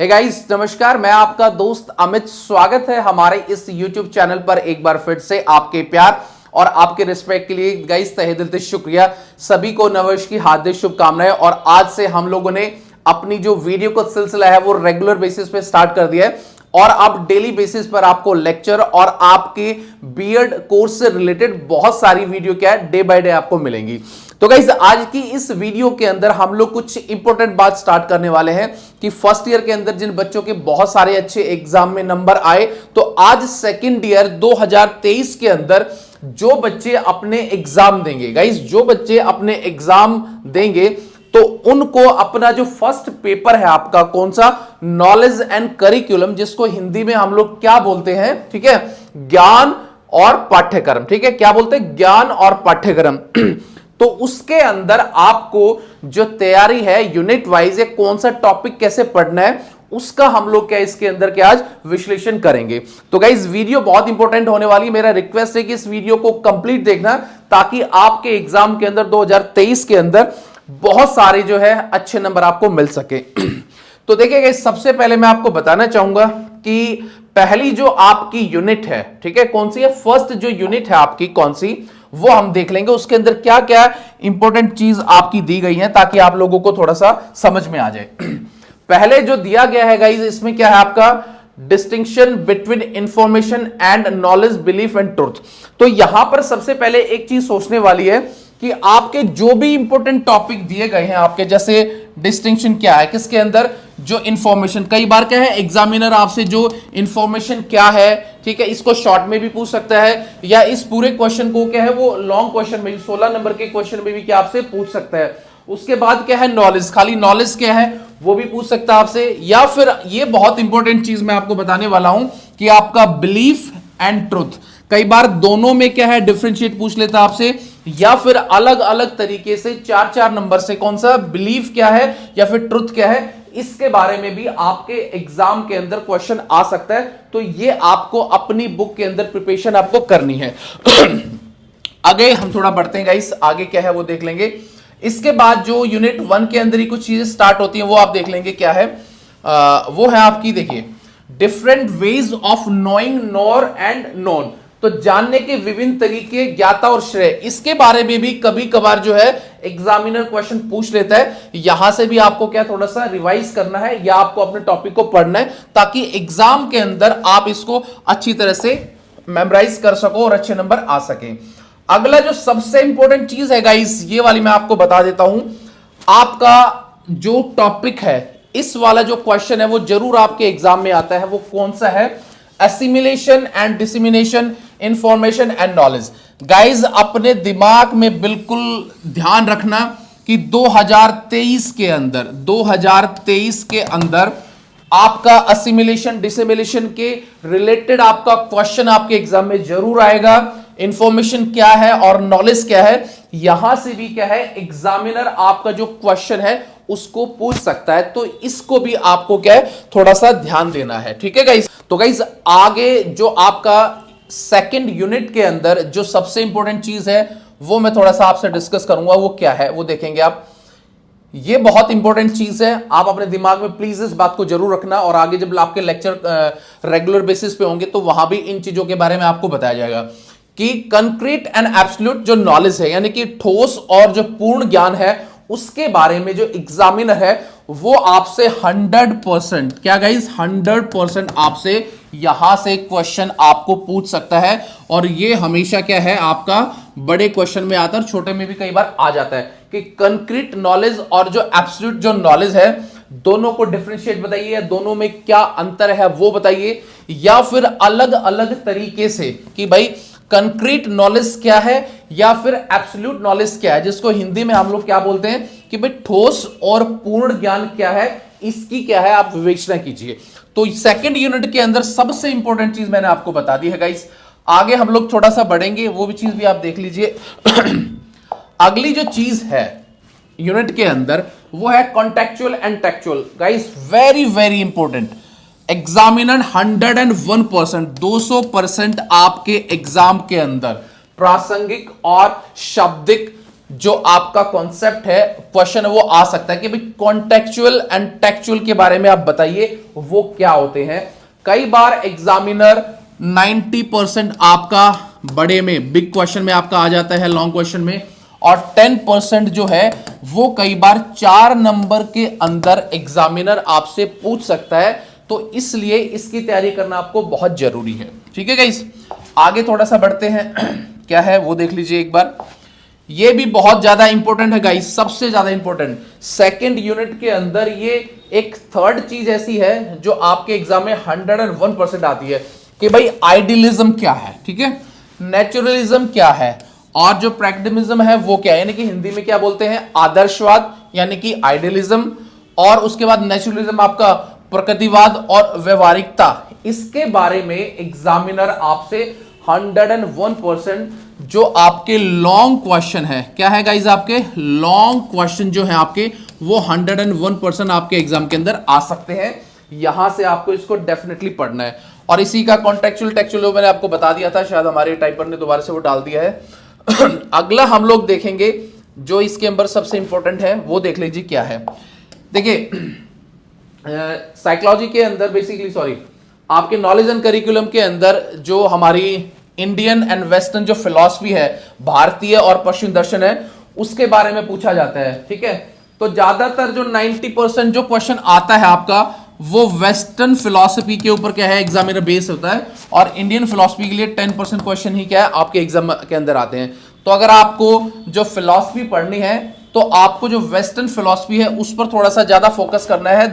Hey guys नमस्कार, मैं आपका दोस्त अमित। स्वागत है हमारे इस YouTube चैनल पर एक बार फिर से। आपके प्यार और आपके रिस्पेक्ट के लिए गाइस तहे दिल से शुक्रिया। सभी को नववर्ष की हार्दिक शुभकामनाएं। और आज से हम लोगों ने अपनी जो वीडियो का सिलसिला है वो रेगुलर बेसिस पे स्टार्ट कर दिया है और अब डेली बेसिस पर आपको लेक्चर और आपके बीएड कोर्स से रिलेटेड बहुत सारी वीडियो क्या है डे बाय डे आपको मिलेंगी। तो गाइस आज की इस वीडियो के अंदर हम लोग कुछ इंपॉर्टेंट बात स्टार्ट करने वाले हैं कि फर्स्ट ईयर के अंदर जिन बच्चों के बहुत सारे अच्छे एग्जाम में नंबर आए, तो आज सेकंड ईयर 2023 के अंदर जो बच्चे अपने एग्जाम देंगे, गाइस जो बच्चे अपने एग्जाम देंगे तो उनको अपना जो फर्स्ट पेपर है आपका कौन सा, नॉलेज एंड करिकुलम, जिसको हिंदी में हम लोग क्या बोलते हैं, ठीक है, ज्ञान और पाठ्यक्रम। ठीक है, क्या बोलते हैं, ज्ञान और पाठ्यक्रम। तो उसके अंदर आपको जो तैयारी है यूनिट वाइज या कौन सा टॉपिक कैसे पढ़ना है उसका हम लोग क्या इसके अंदर क्या आज विश्लेषण करेंगे। तो गाइस वीडियो बहुत इंपॉर्टेंट होने वाली है। मेरा रिक्वेस्ट है कि इस वीडियो को कंप्लीट देखना ताकि आपके एग्जाम के अंदर 2023 के अंदर बहुत सारे जो है अच्छे नंबर आपको मिल सके। तो देखिए सबसे पहले मैं आपको बताना चाहूंगा कि पहली जो आपकी यूनिट है, ठीक है, कौन सी है, फर्स्ट जो यूनिट है आपकी कौन सी, वो हम देख लेंगे। उसके अंदर क्या क्या इंपॉर्टेंट चीज आपकी दी गई है ताकि आप लोगों को थोड़ा सा समझ में आ जाए। पहले जो दिया गया है गाइस, इसमें क्या है आपका distinction between information and knowledge, belief and truth. तो यहां पर सबसे पहले एक चीज सोचने वाली है कि आपके जो भी इंपॉर्टेंट टॉपिक दिए गए हैं आपके, जैसे डिस्टिंक्शन क्या है किसके अंदर, जो इंफॉर्मेशन, कई बार क्या है एग्जामिनर आपसे जो इंफॉर्मेशन क्या है, ठीक है, इसको शॉर्ट में भी पूछ सकता है या इस पूरे क्वेश्चन को क्या है वो लॉन्ग क्वेश्चन में 16 नंबर के क्वेश्चन में भी क्या आपसे पूछ सकता है। उसके बाद क्या है नॉलेज, खाली नॉलेज क्या है वो भी पूछ सकता है आपसे, या फिर ये बहुत इंपॉर्टेंट चीज मैं आपको बताने वाला हूं कि आपका बिलीफ एंड ट्रुथ, कई बार दोनों में क्या है डिफरेंशिएट पूछ लेता आपसे, या फिर अलग अलग तरीके से 4-4 नंबर से कौन सा बिलीफ क्या है या फिर ट्रुथ क्या है, इसके बारे में भी आपके एग्जाम के अंदर क्वेश्चन आ सकता है। तो ये आपको अपनी बुक के अंदर प्रिपरेशन आपको करनी है। आगे हम थोड़ा बढ़ते हैं गाइस, आगे क्या है वो देख लेंगे। इसके बाद जो यूनिट 1 के अंदर ही कुछ चीजें स्टार्ट होती हैं वो आप देख लेंगे क्या है, वो है आपकी, देखिए, different ways of knowing nor and known. तो जानने के विभिन्न तरीके, ज्ञाता और श्रेय, इसके बारे में भी कभी कभार जो है एग्जामिनर क्वेश्चन पूछ लेता है। यहां से भी आपको क्या थोड़ा सा रिवाइज करना है या आपको अपने टॉपिक को पढ़ना है ताकि एग्जाम के अंदर आप इसको अच्छी तरह से मेमोराइज कर सको और अच्छे नंबर आ सके। अगला जो सबसे इंपॉर्टेंट चीज है गाइस, ये वाली मैं आपको बता देता हूं, आपका जो टॉपिक है, इस वाला जो क्वेश्चन है वो जरूर आपके एग्जाम में आता है। वो कौन सा है, assimilation and dissemination, information and knowledge. Guys अपने दिमाग में बिल्कुल ध्यान रखना कि 2023 के अंदर आपका असिमिलेशन डिसिमिलेशन के रिलेटेड आपका क्वेश्चन आपके एग्जाम में जरूर आएगा। इंफॉर्मेशन क्या है और नॉलेज क्या है, यहां से भी क्या है एग्जामिनर आपका जो क्वेश्चन है उसको पूछ सकता है। तो इसको भी आपको क्या है थोड़ा सा ध्यान देना है, ठीक है गाइस। तो गाइस आगे जो आपका सेकंड यूनिट के अंदर जो सबसे इंपॉर्टेंट चीज है वो मैं थोड़ा सा आपसे डिस्कस करूंगा, वो क्या है वो देखेंगे आप। ये बहुत इंपॉर्टेंट चीज है, आप अपने दिमाग में प्लीज इस बात को जरूर रखना और आगे जब आपके लेक्चर रेगुलर बेसिस पे होंगे तो वहां भी इन चीजों के बारे में आपको बताया जाएगा कि कंक्रीट एंड एब्सोल्यूट जो नॉलेज है, यानी कि ठोस और जो पूर्ण ज्ञान है, उसके बारे में जो एग्जामिनर है वो आपसे 100%, क्या गाइस, 100% आपसे यहां से क्वेश्चन आपको पूछ सकता है। और ये हमेशा क्या है आपका बड़े क्वेश्चन में आता है, छोटे में भी कई बार आ जाता है कि कंक्रीट नॉलेज और जो एब्सोल्यूट जो नॉलेज है, दोनों को डिफरेंशिएट बताइए, दोनों में क्या अंतर है वो बताइए, या फिर अलग अलग तरीके से कि भाई कंक्रीट नॉलेज क्या है या फिर एब्सोल्यूट नॉलेज क्या है, जिसको हिंदी में हम लोग क्या बोलते हैं कि भाई ठोस और पूर्ण ज्ञान क्या है, इसकी क्या है आप विवेचना कीजिए। तो सेकंड यूनिट के अंदर सबसे इंपॉर्टेंट चीज मैंने आपको बता दी है गाइस। आगे हम लोग थोड़ा सा बढ़ेंगे, वो भी चीज भी आप देख लीजिए। अगली जो चीज है यूनिट के अंदर वो है contextual and textual. Guys very very important, examiner 101%, 200% आपके एग्जाम के अंदर प्रासंगिक और शाब्दिक जो आपका कॉन्सेप्ट है, क्वेश्चन वो आ सकता है कि भाई कॉन्टेक्चुअल एंड टेक्चुअल के बारे में आप बताइए वो क्या होते हैं। कई बार एग्जामिनर 90% आपका बड़े में बिग क्वेश्चन में आपका आ जाता है, लॉन्ग क्वेश्चन में, और 10% जो है वो कई बार 4 नंबर के अंदर एग्जामिनर आपसे पूछ सकता है। तो इसलिए इसकी तैयारी करना आपको बहुत जरूरी है। ठीक है गाइस, आगे थोड़ा सा बढ़ते हैं। क्या है वो देख लीजिए एक बार। ये भी बहुत ज्यादा इंपॉर्टेंट है गाइस, सबसे ज्यादा इंपॉर्टेंट सेकंड यूनिट के अंदर। ये एक थर्ड चीज ऐसी है जो आपके एग्जाम में 101% आती है कि भाई आइडियलिज्म क्या है, ठीक है, नेचुरलिज्म क्या है, और जो प्रैग्मेटिज्म है वो क्या है, यानी कि हिंदी में क्या बोलते हैं, आदर्शवाद यानी कि आइडियलिज्म, और उसके बाद नेचुरलिज्म आपका प्रकृतिवाद और व्यवहारिकता। इसके बारे में एग्जामिनर आपसे 101% जो आपके लॉन्ग क्वेश्चन है, क्या है गाइज, आपके लॉन्ग क्वेश्चन जो है आपके वो 101% आपके एग्जाम के अंदर आ सकते हैं। यहां से आपको इसको डेफिनेटली पढ़ना है। और इसी का कॉन्टेक्चुअल टेक्चुअल मैंने आपको बता दिया था, शायद हमारे टाइपर ने दोबारा से वो डाल दिया है। अगला हम लोग देखेंगे जो इसके अंदर सबसे इंपॉर्टेंट है, वो देख लीजिए क्या है। देखिए साइकोलॉजी के अंदर बेसिकली आपके नॉलेज एंड करिकुलम के अंदर जो हमारी इंडियन एंड वेस्टर्न जो फिलॉसफी है, भारतीय और पश्चिम दर्शन है, उसके बारे में पूछा जाता है। ठीक है, तो ज्यादातर जो 90% जो क्वेश्चन आता है आपका वो वेस्टर्न फिलॉसफी के ऊपर क्या है एग्जामिनर बेस होता है, और इंडियन फिलॉसफी के लिए 10% क्वेश्चन ही क्या है आपके एग्जाम के अंदर आते हैं। तो अगर आपको जो फिलॉसफी पढ़नी है तो आपको जो वेस्टर्न फिलॉसफी है उस पर थोड़ा सा ज्यादा फोकस करना है।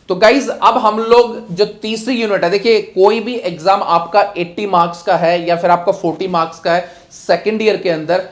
तो गाइज अब हम लोग जो तीसरी यूनिट है, देखिए कोई भी एग्जाम आपका 80 मार्क्स का है या फिर आपका 40 मार्क्स का है, सेकेंड ईयर के अंदर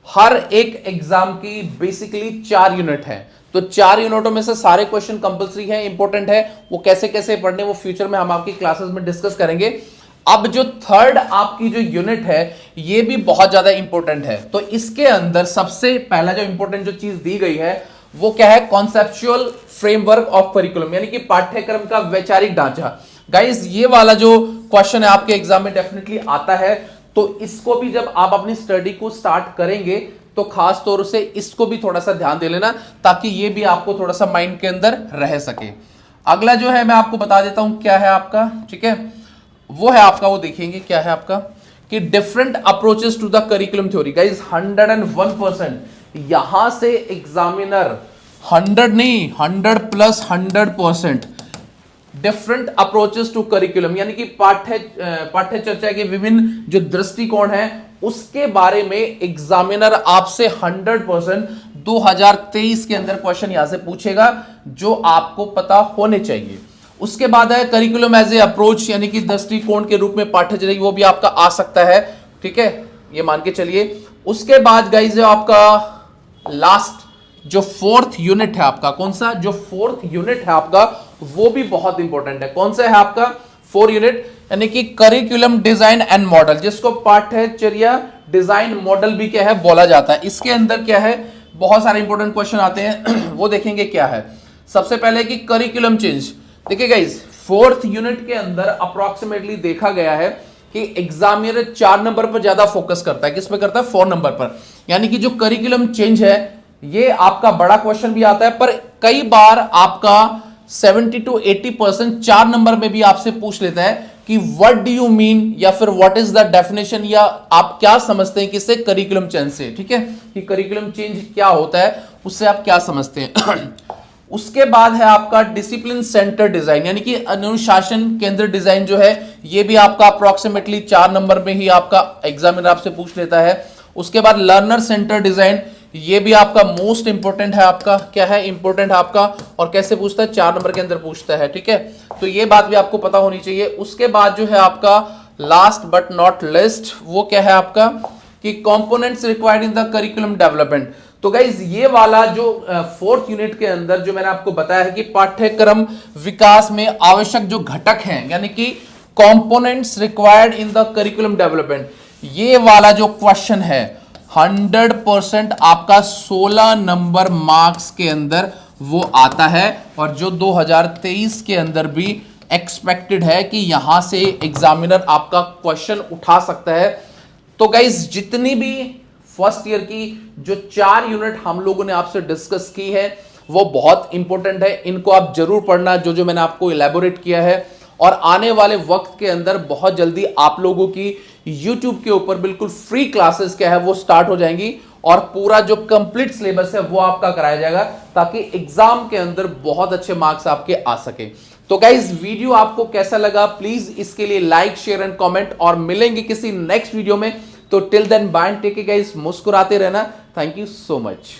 हर एक एग्जाम की बेसिकली 4 यूनिट है। तो 4 यूनिटों में से सारे क्वेश्चन कंपलसरी है, इंपॉर्टेंट है। वो कैसे कैसे पढ़ने वो फ्यूचर में हम आपकी क्लासेस में डिस्कस करेंगे। अब जो थर्ड आपकी जो यूनिट है ये भी बहुत ज्यादा इंपॉर्टेंट है। तो इसके अंदर सबसे पहला जो इंपॉर्टेंट जो चीज दी गई है वो क्या है, कॉन्सेप्चुअल फ्रेमवर्क ऑफ करिकुलम, यानी कि पाठ्यक्रम का वैचारिक ढांचा। गाइस ये वाला जो क्वेश्चन है आपके एग्जाम में डेफिनेटली आता है, तो इसको भी जब आप अपनी स्टडी को स्टार्ट करेंगे तो खास तौर से इसको भी थोड़ा सा ध्यान दे लेना, ताकि ये भी आपको थोड़ा सा माइंड के अंदर रह सके। अगला जो है मैं आपको बता देता हूं क्या है आपका, ठीक है, वो है आपका, वो देखेंगे क्या है आपका कि different approaches to the curriculum theory. Guys 101% यहां से एग्जामिनर 100 नहीं 100+100% डिफरेंट अप्रोचेस टू करिकुलम, यानी कि पाठ्य चर्चा के विभिन्न जो दृष्टिकोण है उसके बारे में एग्जामिनर आपसे 100% 2023 के अंदर क्वेश्चन यहां से पूछेगा जो आपको पता होने चाहिए। उसके बाद है करिकुलम एज ए अप्रोच, यानी कि दृष्टिकोण के रूप में पाठ्यचर्या, वो भी आपका आ सकता है। ठीक है, ये मान के चलिए। उसके बाद गाइस जो आपका लास्ट जो फोर्थ यूनिट है आपका, कौन सा, जो फोर्थ यूनिट है आपका वो भी बहुत इंपॉर्टेंट है। कौन सा है आपका 4 यूनिट, यानी कि करिकुलम डिजाइन एंड मॉडल, जिसको पाठ्यचर्या डिजाइन मॉडल भी क्या है बोला जाता है। इसके अंदर क्या है बहुत सारे इंपॉर्टेंट क्वेश्चन आते हैं, वो देखेंगे क्या है। सबसे पहले कि करिकुलम चेंज। देखिए गाइस फोर्थ यूनिट के अंदर अप्रोक्सीमेटली देखा गया है कि एग्जामिनर 4 नंबर पर ज्यादा फोकस करता है। किस पे करता है, 4 नंबर पर। यानी कि जो करिकुलम चेंज है ये आपका बड़ा क्वेश्चन भी आता है, पर कई बार आपका 70 to 80% 4 नंबर में भी आपसे पूछ लेता है कि व्हाट डू यू मीन, या फिर व्हाट इज द डेफिनेशन, या आप क्या समझते हैं किससे, करिकुलम चेंज से। ठीक है, कि करिकुलम चेंज क्या होता है, उससे आप क्या समझते हैं। उसके बाद है आपका डिसिप्लिन सेंटर डिजाइन, यानी कि अनुशासन केंद्र डिजाइन जो है ये भी आपका अप्रोक्सीमेटली 4 नंबर में ही आपका एग्जामिनर आपसे पूछ लेता है। उसके बाद लर्नर सेंटर डिजाइन, ये भी आपका मोस्ट इंपोर्टेंट है आपका, क्या है इंपोर्टेंट आपका, और कैसे पूछता है, 4 नंबर के अंदर पूछता है। ठीक है, तो ये बात भी आपको पता होनी चाहिए। उसके बाद जो है आपका लास्ट बट नॉट लिस्ट, वो क्या है आपका कि components required in the curriculum development. तो गाइज ये वाला जो फोर्थ यूनिट के अंदर जो मैंने आपको बताया है कि पाठ्यक्रम विकास में आवश्यक जो घटक हैं, यानी कि components required in the curriculum development, ये वाला जो क्वेश्चन है 100% आपका 16 नंबर मार्क्स के अंदर वो आता है, और जो 2023 के अंदर भी एक्सपेक्टेड है कि यहां से एग्जामिनर आपका क्वेश्चन उठा सकता है। तो गाइज जितनी भी फर्स्ट ईयर की जो 4 यूनिट हम लोगों ने आपसे डिस्कस की है वो बहुत इंपॉर्टेंट है, इनको आप जरूर पढ़ना, जो जो मैंने आपको इलेबोरेट किया है। और आने वाले वक्त के अंदर बहुत जल्दी आप लोगों की YouTube के ऊपर बिल्कुल फ्री क्लासेस क्या है वो स्टार्ट हो जाएंगी और पूरा जो कंप्लीट सिलेबस है वो आपका कराया जाएगा, ताकि एग्जाम के अंदर बहुत अच्छे मार्क्स आपके आ सके। तो गाइस वीडियो आपको कैसा लगा, प्लीज इसके लिए लाइक शेयर एंड कमेंट, और मिलेंगे किसी नेक्स्ट वीडियो में। तो till then bye, take care guys, मुस्कुराते रहना। Thank you so much.